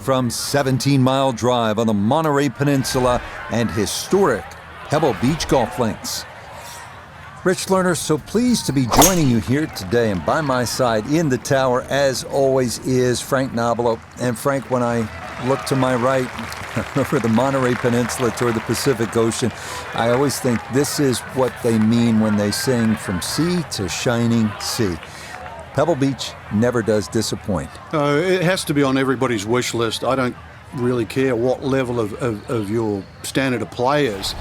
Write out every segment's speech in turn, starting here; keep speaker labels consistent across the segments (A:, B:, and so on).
A: From 17 Mile Drive on the Monterey Peninsula and historic Pebble Beach golf links. Rich Lerner, so pleased to be joining you here today, and by my side in the tower, as always, is Frank Nobilo. And Frank, when I look to my right over the Monterey Peninsula toward the Pacific Ocean, I always think this is what they mean when they sing "From Sea to Shining Sea." Pebble Beach never does disappoint.
B: It has to be on everybody's wish list. I don't really care what level of your standard of play is.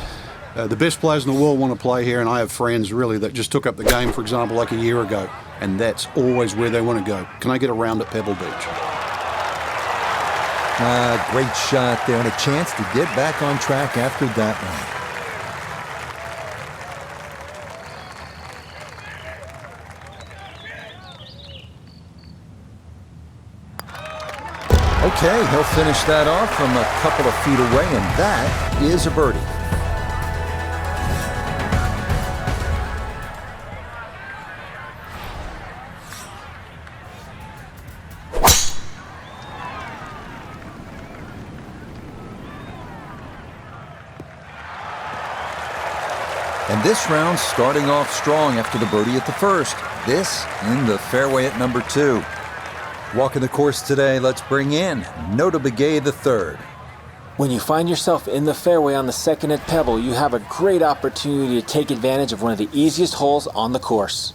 B: The best players in the world want to play here, and I have friends really that just took up the game, for example, like a year ago, and that's always where they want to go. Can I get a round at Pebble Beach?
A: Great shot there, and a chance to get back on track after that one. Okay, he'll finish that off from a couple of feet away, and that is a birdie. And this round starting off strong after the birdie at the first. This in the fairway at number 2. Walking the course today, let's bring in Notah Begay III.
C: When you find yourself in the fairway on the second at Pebble, you have a great opportunity to take advantage of one of the easiest holes on the course.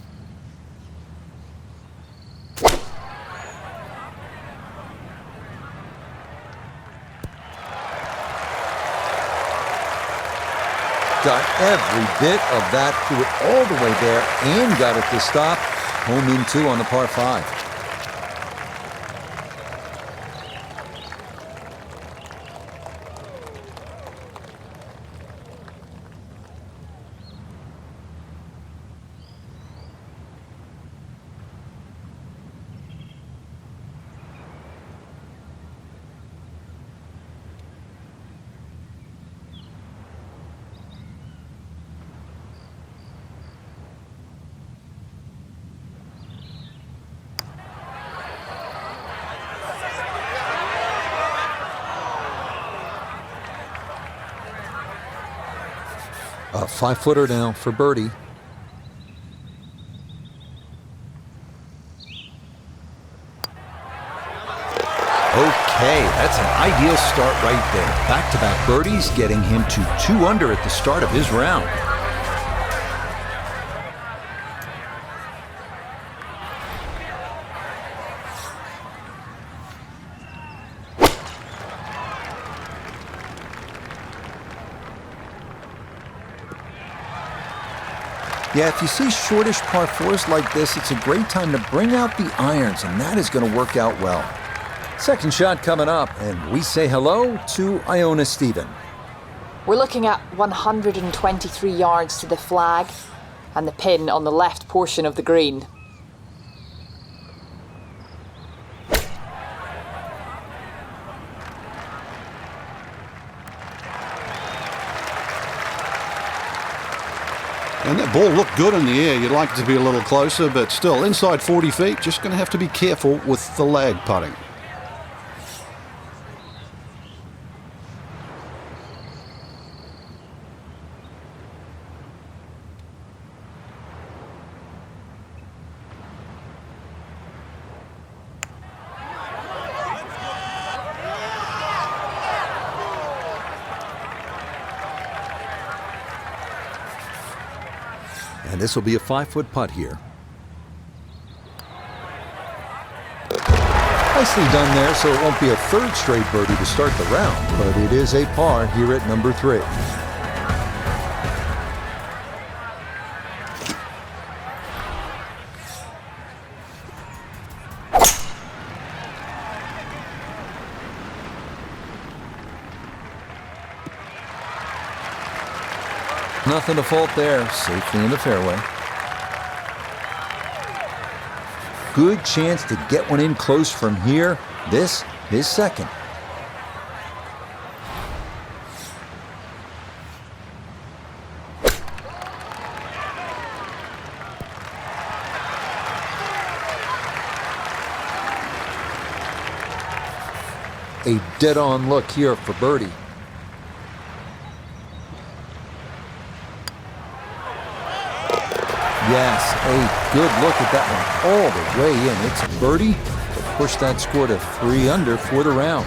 A: Got every bit of that, threw it all the way there and got it to stop. Home in 2 on the par 5. A 5-footer now for birdie. Okay, that's an ideal start right there. Back-to-back birdies, getting him to 2 under at the start of his round. Yeah, if you see shortish par 4s like this, it's a great time to bring out the irons, and that is going to work out well. Second shot coming up, and we say hello to Iona Stephen.
D: We're looking at 123 yards to the flag and the pin on the left portion of the green.
B: And that ball looked good in the air. You'd like it to be a little closer, but still, inside 40 feet, just going to have to be careful with the lag putting.
A: And this will be a 5-foot putt here. Nicely done there, so it won't be a third straight birdie to start the round, but it is a par here at number 3. Nothing to fault there, safely in the fairway. Good chance to get one in close from here. This, his second. A dead-on look here for birdie. Yes, a good look at that one all the way in. It's a birdie to push that score to 3 under for the round.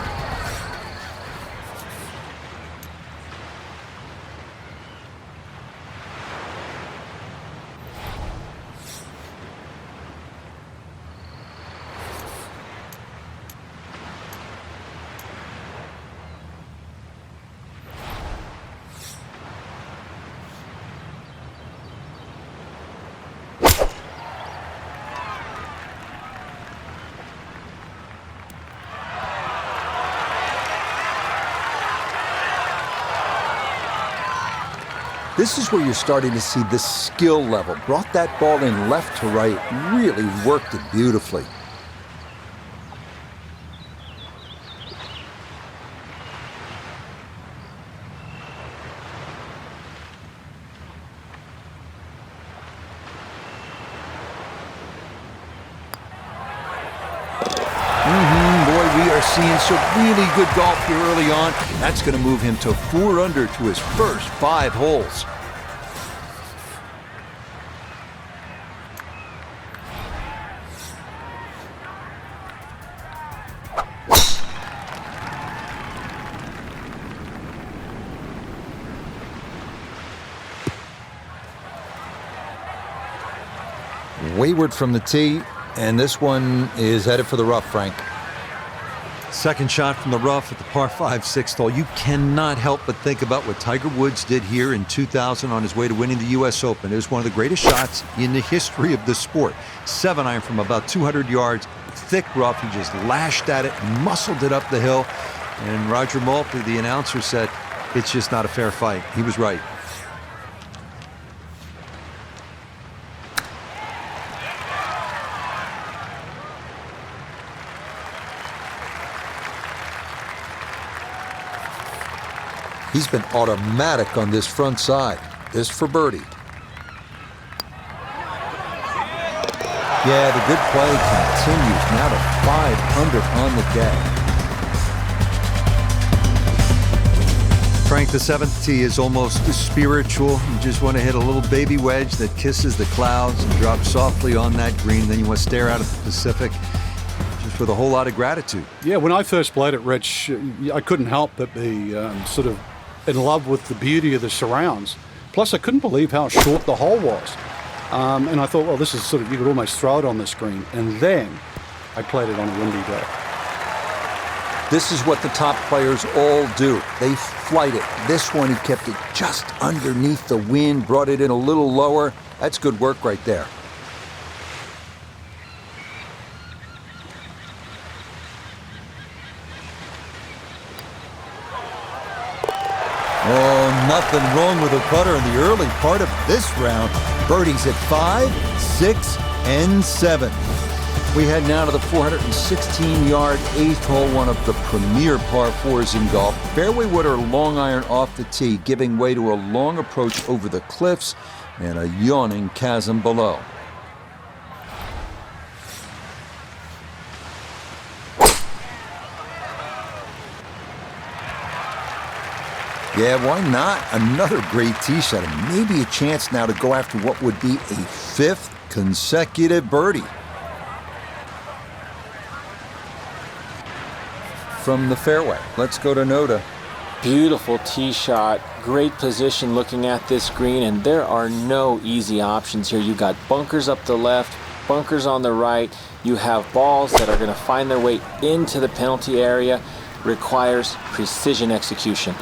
A: This is where you're starting to see the skill level. Brought that ball in left to right, really worked it beautifully. Boy, we are seeing some really good golf here early on. That's going to move him to 4 under to his first 5 holes. Wayward from the tee, and this one is headed for the rough, Frank.
E: Second shot from the rough at the par 5 6th hole. You cannot help but think about what Tiger Woods did here in 2000 on his way to winning the U.S. Open. It was one of the greatest shots in the history of the sport. 7-iron from about 200 yards, thick rough. He just lashed at it, muscled it up the hill, and Roger Maltby, the announcer, said, "It's just not a fair fight." He was right.
A: He's been automatic on this front side. This for birdie. Yeah, the good play continues. Now to 5 under on the day.
E: Frank, the 7th tee is almost spiritual. You just want to hit a little baby wedge that kisses the clouds and drops softly on that green. Then you want to stare out at the Pacific just with a whole lot of gratitude.
B: Yeah, when I first played at Rich, I couldn't help but be sort of in love with the beauty of the surrounds. Plus, I couldn't believe how short the hole was. And I thought, well, this is sort of, you could almost throw it on the screen. And then I played it on a windy day.
A: This is what the top players all do. They flight it. This one, he kept it just underneath the wind, brought it in a little lower. That's good work right there. Oh, nothing wrong with a putter in the early part of this round. Birdies at 5, 6, and 7. We head now to the 416-yard 8th hole, one of the premier par 4s in golf. Fairway wood or long iron off the tee, giving way to a long approach over the cliffs and a yawning chasm below. Yeah, why not? Another great tee shot, and maybe a chance now to go after what would be a 5th consecutive birdie. From the fairway, let's go to Noda.
C: Beautiful tee shot, great position looking at this green, and there are no easy options here. You got bunkers up the left, bunkers on the right. You have balls that are going to find their way into the penalty area. Requires precision execution.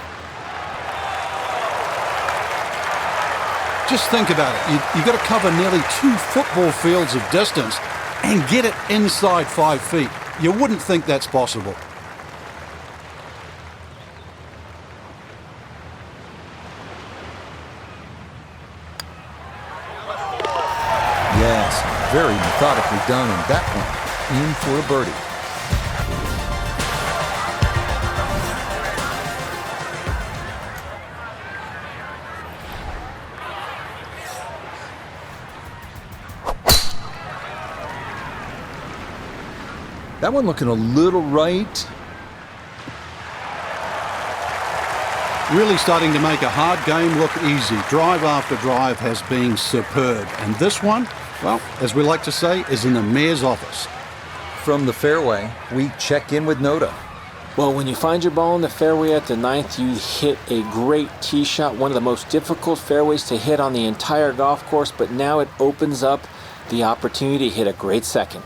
B: Just think about it. You've got to cover nearly 2 football fields of distance and get it inside 5 feet. You wouldn't think that's possible.
A: Yes, very methodically done, and that one in for a birdie. That one looking a little right.
B: Really starting to make a hard game look easy. Drive after drive has been superb. And this one, well, as we like to say, is in the mayor's office.
A: From the fairway, we check in with Notah.
C: Well, when you find your ball in the fairway at the ninth, you hit a great tee shot, one of the most difficult fairways to hit on the entire golf course, but now it opens up the opportunity to hit a great second.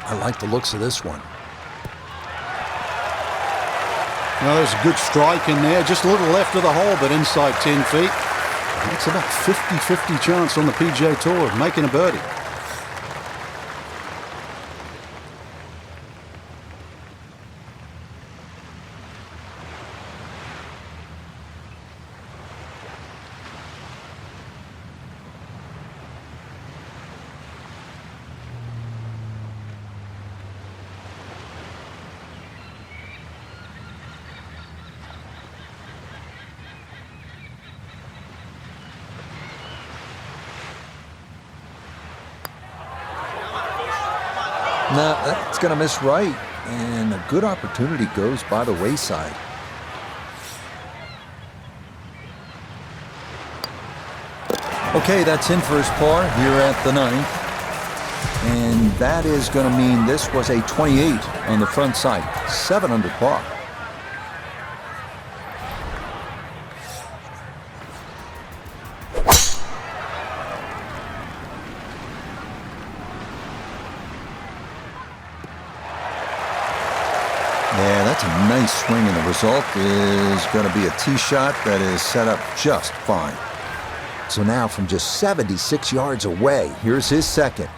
A: I like the looks of this one.
B: Now, there's a good strike in there, just a little left of the hole, but inside 10 feet. It's about 50-50 chance on the PGA Tour of making a birdie.
A: Nah, that's going to miss right, and a good opportunity goes by the wayside. Okay, that's in for his par here at the ninth. And that is going to mean this was a 28 on the front side, 7 under par. Yeah, that's a nice swing, and the result is going to be a tee shot that is set up just fine. So now from just 76 yards away, here's his second.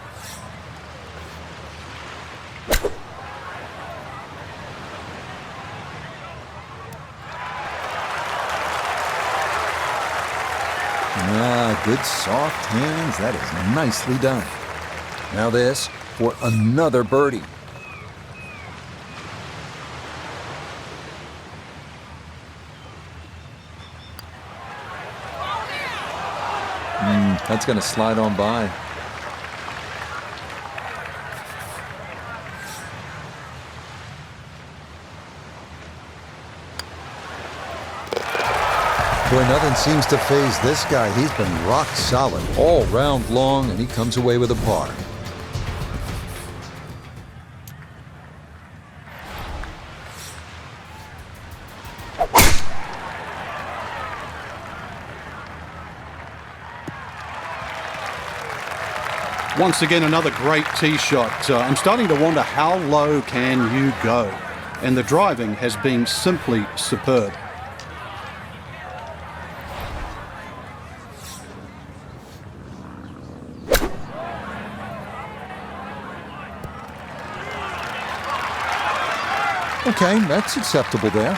A: Ah, good soft hands. That is nicely done. Now this for another birdie. That's going to slide on by. Boy, nothing seems to faze this guy. He's been rock solid all round long, and he comes away with a par.
B: Once again, another great tee shot. I'm starting to wonder, how low can you go? And the driving has been simply superb.
A: Okay, that's acceptable there.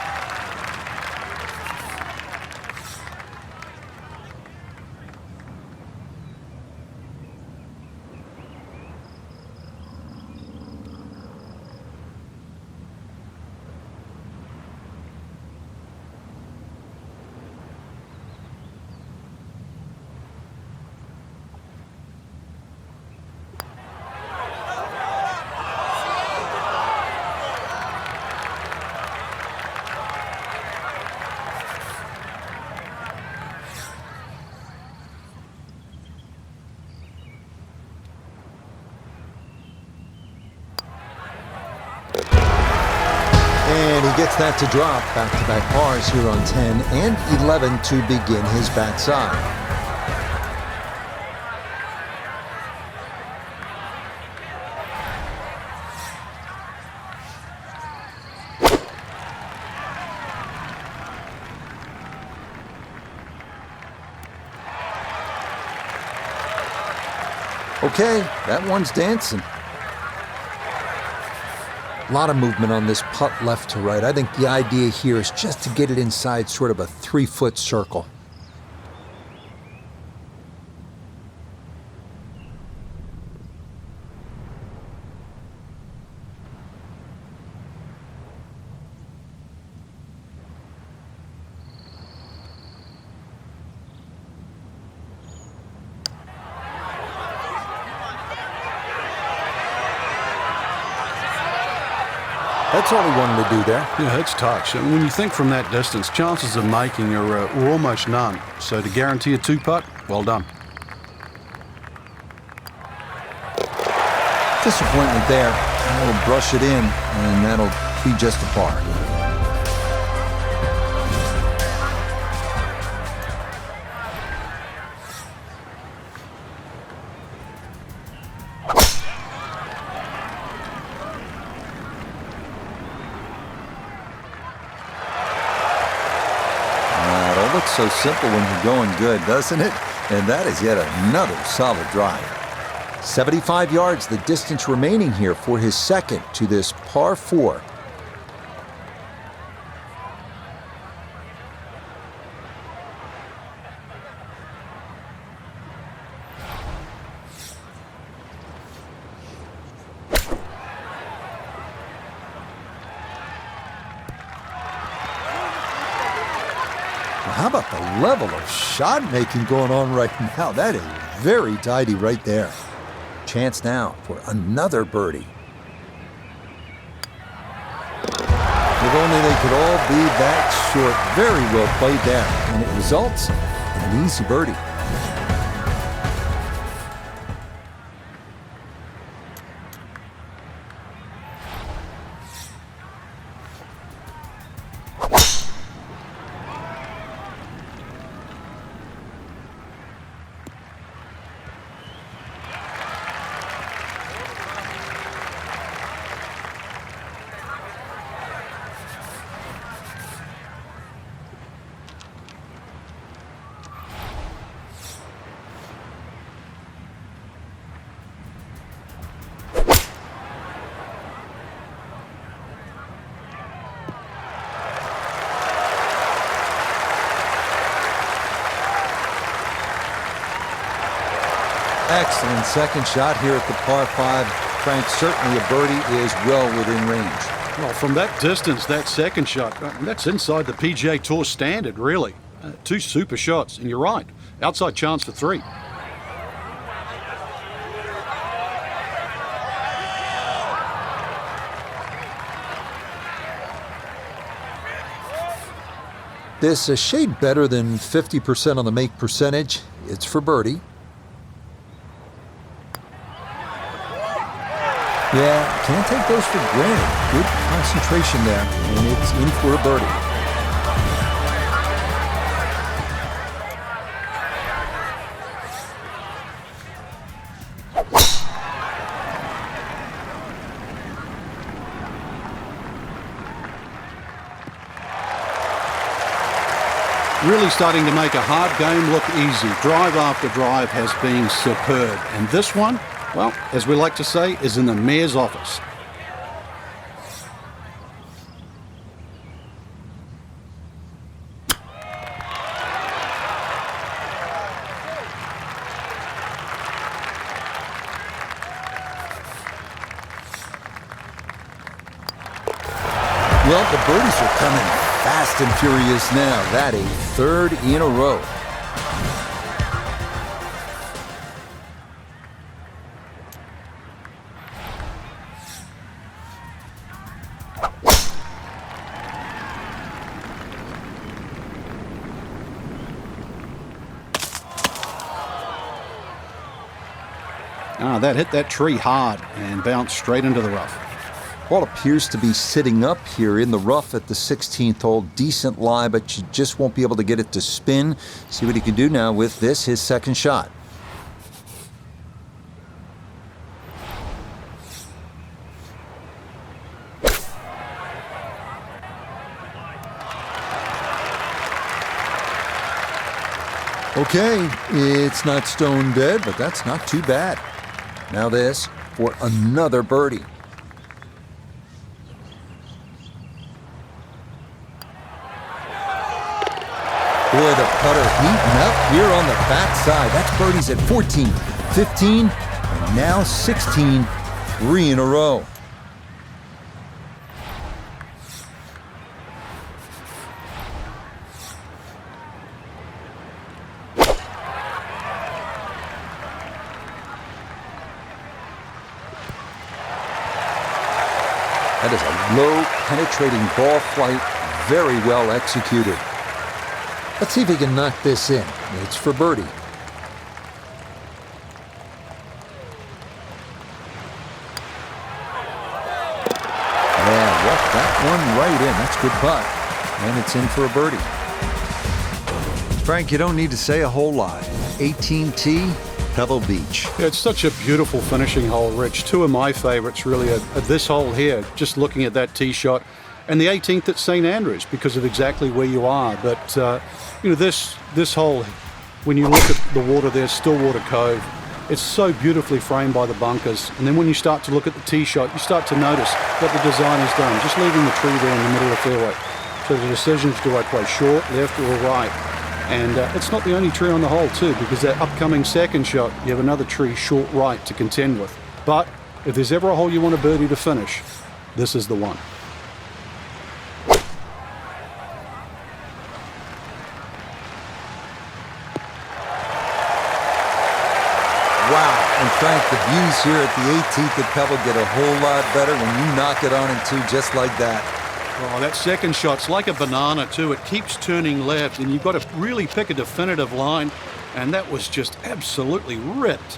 A: And he gets that to drop. Back-to-back pars here on 10 and 11 to begin his backside. Okay, that one's dancing. A lot of movement on this putt left to right. I think the idea here is just to get it inside sort of a 3-foot circle. That's all he wanted to do there.
B: Yeah, it's touch. And when you think from that distance, chances of making are almost none. So to guarantee a two-putt, well done.
A: Disappointment there. He'll brush it in, and that'll be just a par. It looks so simple when you're going good, doesn't it? And that is yet another solid drive. 75 yards, the distance remaining here for his second to this par 4. How about the level of shot making going on right now? That is very tidy right there. Chance now for another birdie. If only they could all be that short. Very well played there. And it results in an easy birdie. Excellent second shot here at the par 5. Frank, certainly a birdie is well within range.
B: Well, from that distance, that second shot, that's inside the PGA Tour standard, really. 2 super shots, and you're right. Outside chance for 3.
A: This a shade better than 50% on the make percentage. It's for birdie. Yeah, can't take those for granted. Good concentration there, and it's in for a birdie.
B: Really starting to make a hard game look easy. Drive after drive has been superb. And this one, well, as we like to say, is in the mayor's office.
A: Well, the birdies are coming fast and furious now. That a third in a row.
B: That hit that tree hard and bounced straight into the rough.
A: Ball appears to be sitting up here in the rough at the 16th hole. Decent lie, but you just won't be able to get it to spin. See what he can do now with this, his second shot. Okay, it's not stone dead, but that's not too bad. Now this for another birdie. Boy, the putter heating up here on the backside. That's birdies at 14, 15, and now 16, 3 in a row. That is a low, penetrating ball flight, very well executed. Let's see if he can knock this in. It's for birdie. Yeah, walked that one right in. That's good putt. And it's in for a birdie.
E: Frank, you don't need to say a whole lot. 18T, Pebble Beach.
B: Yeah, it's such a beautiful finishing hole, Rich. Two of my favourites really are this hole here, just looking at that tee shot, and the 18th at St Andrews because of exactly where you are. But, this hole, when you look at the water there, Stillwater Cove, it's so beautifully framed by the bunkers. And then when you start to look at the tee shot, you start to notice what the design has done, just leaving the tree there in the middle of the fairway. So the decision is, do I play short, left, or right? And it's not the only tree on the hole too, because that upcoming second shot, you have another tree short right to contend with. But if there's ever a hole you want a birdie to finish, this is the one.
A: Wow. And Frank, the views here at the 18th at Pebble get a whole lot better when you knock it on in two just like that.
B: Oh, that second shot's like a banana too. It keeps turning left, and you've got to really pick a definitive line, and that was just absolutely ripped.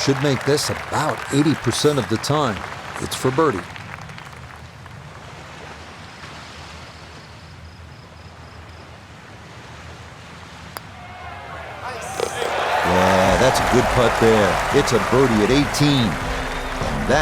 A: Should make this about 80% of the time. It's for birdie. Yeah, that's a good putt there. It's a birdie at 18.